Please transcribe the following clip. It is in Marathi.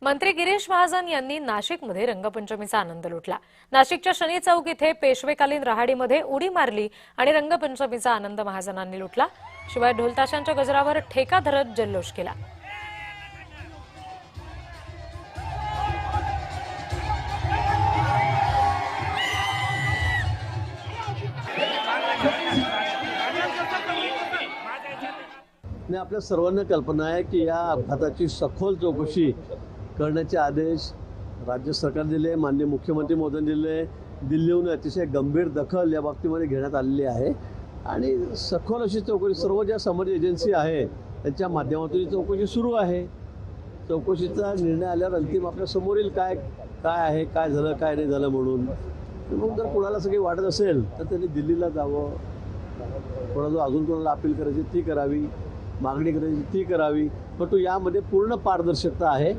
मंत्री गिरीश महाजन यांनी नाशिकमध्ये रंगपंचमीचा आनंद लुटला। नाशिकच्या शनी चौक इथे पेशवेकालीन रहाडीमध्ये उडी मारली आणि रंगपंचमीचा आनंद महाजनांनी लुटला। शिवाय ढोलताशांच्या गजरावर ठेका धरत जल्लोष केला। आपल्या सर्वांना कल्पना आहे की या अपघाताची सखोल चौकशी करण्याचे आदेश राज्य सरकार दिले, माननीय मुख्यमंत्री महोदयांनी दिले। दिल्लीहून अतिशय गंभीर दखल या बाबतीमध्ये घेण्यात आलेली आहे आणि सखोल अशी चौकशी सर्व ज्या समज एजन्सी आहे त्यांच्या माध्यमातून चौकशी सुरू आहे। चौकशीचा निर्णय आल्यावर अंतिम आपल्या समोर येईल काय आहे, काय झालं, काय नाही झालं म्हणून। मग जर कोणाला सगळी वाटत असेल तर त्यांनी दिल्लीला जावं, कोणाला अजून कोणाला अपील करायची ती करावी, मागणी करायची ती करावी, पण यामध्ये पूर्ण पारदर्शकता आहे।